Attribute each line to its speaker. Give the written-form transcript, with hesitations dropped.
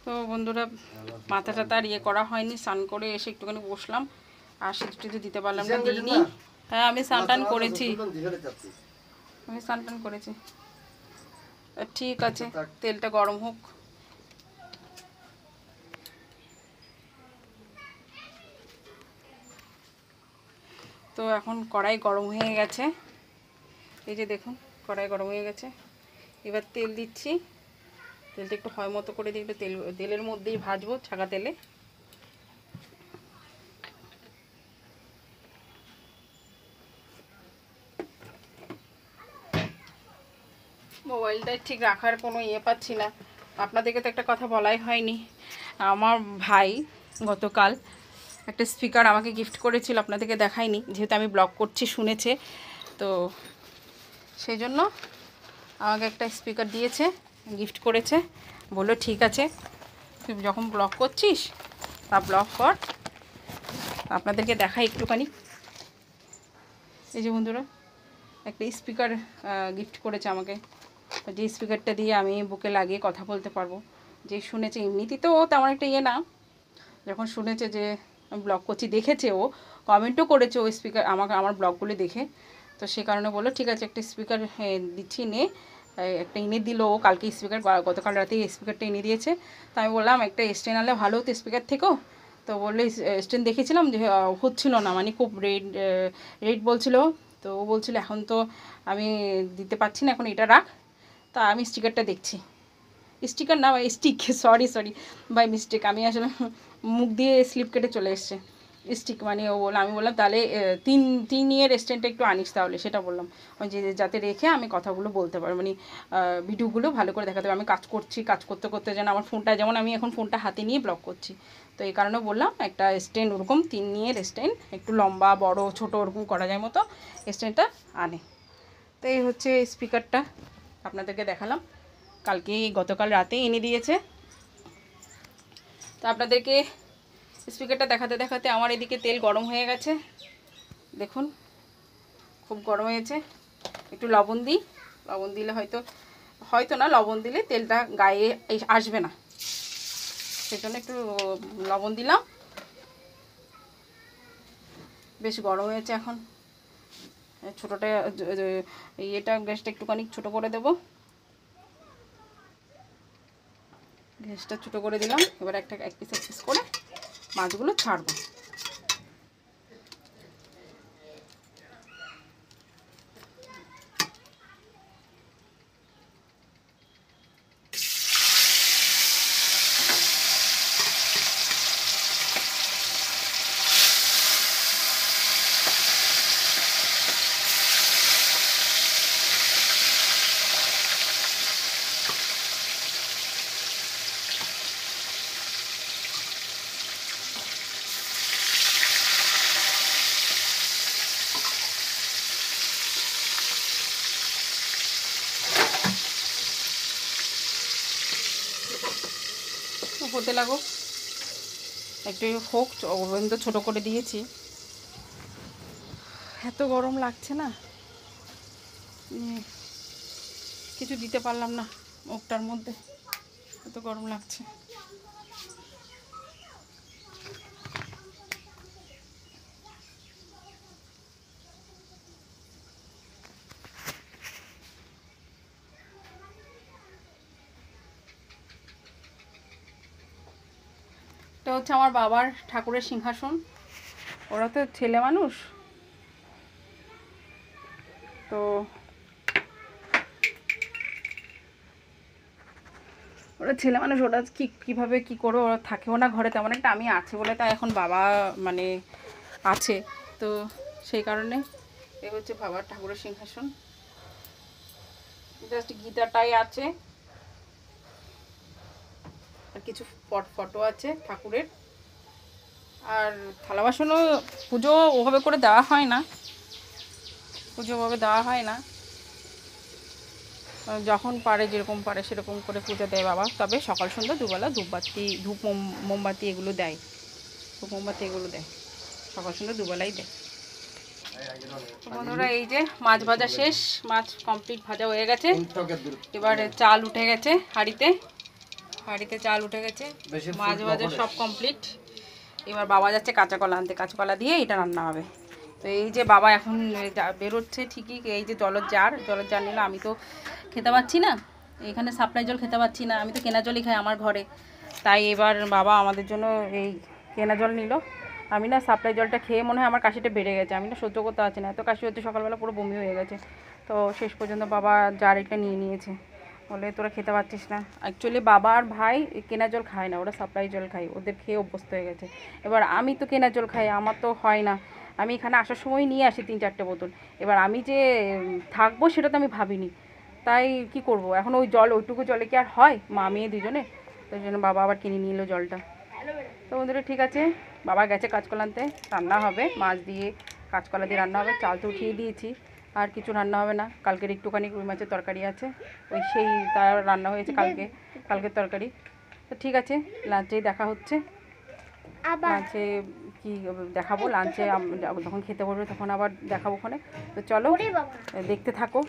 Speaker 1: তো বন্ধুরা মাথাটা তার ইয়ে করা হয়নি, স্নান করে এসে একটুখানি বসলাম, আর সিঁদুর দিতে পারলাম না, দিইনি। হ্যাঁ আমি স্নান করেছি, আমি স্নান করেছি। ঠিক আছে, তেলটা গরম হোক। তো এখন কড়াই গরম হয়ে গেছে, এই যে দেখুন কড়াই গরম হয়ে গেছে। এবার তেল দিচ্ছি, তেলটা একটু হয় মতো করে দিয়ে একটু তেলের মধ্যেই ভাজবো, ছাকা তেলে। মোবাইলটা ঠিক রাখার কোনো ইয়ে পাচ্ছি না। আপনাদেরকে তো একটা কথা বলাই হয়নি, আমার ভাই গতকাল একটা স্পিকার আমাকে গিফট করেছিল, আপনাদেরকে দেখাইনি, যেহেতু আমি ব্লগ করছি শুনেছে, তো সেই জন্য আমাকে একটা স্পিকার দিয়েছে, গিফট করেছে। বললো ঠিক আছে তুই যখন ব্লগ করছিস তা ব্লগ কর। আপনাদেরকে দেখাই একটুখানি। এই যে বন্ধুরা একটা স্পিকার গিফট করেছে আমাকে, যে স্পিকারটা দিয়ে আমি বুকে লাগিয়ে কথা বলতে পারবো। যে শুনেছে, এমনিতেই তো ও তেমন একটা ইয়ে না, যখন শুনেছে যে আমি ব্লগ করছি, দেখেছে, ও কমেন্টও করেছে ও স্পিকার আমাকে, আমার ব্লগগুলি দেখে। তো সে কারণে বললো ঠিক আছে একটা স্পিকার দিচ্ছি নে, একটা এনে দিল ও কালকে স্পিকার, গতকাল রাতেই স্পিকারটা এনে দিয়েছে। তো আমি বললাম একটা স্ট্যান্ড আনলে ভালো হতো স্পিকার থেকেও। তো বললো স্ট্যান্ড দেখেছিলাম যে হচ্ছিল না, মানে খুব রেট বলছিল। তো ও বলছিল এখন তো আমি দিতে পারছি না, এখন এটা রাখ। তা আমি স্টিকারটা দেখছি, স্টিকার না ভাই স্টিক, সরি বাই মিস্টেক, আমি আসলে মুখ দিয়ে স্লিপ কেটে চলে এসছে, স্টিক মানে ও বললাম, আমি বললাম তাহলে তিন ইয়ের স্ট্যান্ডটা একটু আনিস তাহলে, সেটা বললাম যে যাতে রেখে আমি কথাগুলো বলতে পারবো, মানে ভিডিওগুলো ভালো করে দেখাতে পারবো। আমি কাজ করছি, কাজ করতে করতে যেন আমার ফোনটা, যেমন আমি এখন ফোনটা হাতে নিয়ে ব্লগ করছি, তো এই কারণে বললাম একটা স্ট্যান্ড ওরকম 3 ইয়ের স্ট্যান্ড, একটু লম্বা বড় ছোট ওরকম করা যায় মতো স্ট্যান্ডটা আনে। তো এই হচ্ছে স্পিকারটা আপনাদেরকে দেখালাম, কালকে গতকাল রাতে এনে দিয়েছে। তো আপনাদেরকে স্পিকারটা দেখাতে দেখাতে আমার এদিকে তেল গরম হয়ে গেছে, দেখুন খুব গরম হয়েছে। একটু লবণ দিই, লবণ দিলে হয়তো না, লবণ দিলে তেলটা গায়ে আসবে না, সেজন্য একটু লবণ দিলাম। বেশ গরম হয়েছে এখন, ছোটোটা ইয়েটা গ্যাসটা একটুখানি ছোটো করে দেবো, গ্যাসটা ছোটো করে দিলাম। এবার এক পিস করে মাছগুলো ছাড়বো। হতে লাগুক, একটু হোক, ওভেন তো ছোটো করে দিয়েছি। এত গরম লাগছে না, কিছু দিতে পারলাম না মুখটার মধ্যে, এত গরম লাগছে। এটা হচ্ছে আমার বাবার ঠাকুরের সিংহাসন, ওরা তো ছেলে মানুষ, তো ওরা ছেলে মানুষ, ওরা কীভাবে কী করে, ওরা থাকেও না ঘরে তেমন একটা, আমি আছি বলে তাই এখন বাবা মানে আছে, তো সেই কারণে এই হচ্ছে বাবার ঠাকুরের সিংহাসন। জাস্ট গীতাটাই আছে, আর কিছু ফটো আছে ঠাকুরের, আর থালা বাসনও পুজো ওভাবে করে দেওয়া হয় না, পুজো ওভাবে দেওয়া হয় না, যখন পারে যেরকম পারে সেরকম করে পুজো দেয় বাবা। তবে সকাল সন্ধ্যা দুবেলা ধূপবাতি, ধূপ মোমবাতি এগুলো দেয়, ধূপ মোমবাতি এগুলো দেয়, সকাল সন্ধ্যা দুবেলাই দেয়। বন্ধুরা এই যে মাছ ভাজা শেষ, মাছ কমপ্লিট ভাজা হয়ে গেছে, এবার চাল উঠে গেছে হাঁড়িতে, হাঁড়িতে চাল উঠে গেছে, মাছ ভাজা সব কমপ্লিট। এবার বাবা যাচ্ছে কাঁচা কলা আনতে, কাঁচা কলা দিয়ে এটা রান্না হবে। তো এই যে বাবা এখন বেরোচ্ছে ঠিকই, এই যে জলের জার নিল। আমি তো খেতে পাচ্ছি না, এখানে সাপ্লাই জল খেতে পাচ্ছি না, আমি তো কেনা জলই খাই আমার ঘরে। তাই এবার বাবা আমাদের জন্য এই কেনা জল নিল। আমি না সাপ্লাই জলটা খেয়ে মনে হয় আমার কাশিটা বেড়ে গেছে, আমি না সহ্য করতে পারছি না, এত কাশি হচ্ছে, সকালবেলা পুরো বমি হয়ে গেছে। তো শেষ পর্যন্ত বাবা জার এটা নিয়ে নিয়েছে, বলে তোরা খেতে পারছিস না। অ্যাকচুয়ালি বাবা আর ভাই কেনা জল খায় না, ওরা সাপ্লাই জল খায়, ওদের খেয়ে অভ্যস্ত হয়ে গেছে। এবার আমি তো কেনা জল খাই, আমার তো হয় না। আমি এখানে আসার সময় নিয়ে আসি 3-4টে বোতল। এবার আমি যে থাকবো সেটা তো আমি ভাবিনি, তাই কি করব এখন, ওই জল ওইটুকু জলে কি আর হয় মা মেয়ে দুজনে? তো ওই জন্য বাবা আবার কিনে নিয়ে এলো জলটা। তো বন্ধুরা ঠিক আছে, বাবা গেছে কাঁচকলা আনতে, রান্না হবে মাছ দিয়ে, কাঁচকলা দিয়ে রান্না হবে। চাল তো উঠিয়ে দিয়েছি, আর কিছু রান্না হবে না। কালকের একটুখানি রুই মাছের তরকারি আছে, ওই সেই তার রান্না হয়েছে কালকের তরকারি। তো ঠিক আছে, লাঞ্চেই দেখা হচ্ছে। লাঞ্চে কি দেখাবো, লাঞ্চে যখন খেতে বসবো তখন আবার দেখাবো ওখানে। তো চলো দেখতে থাকো।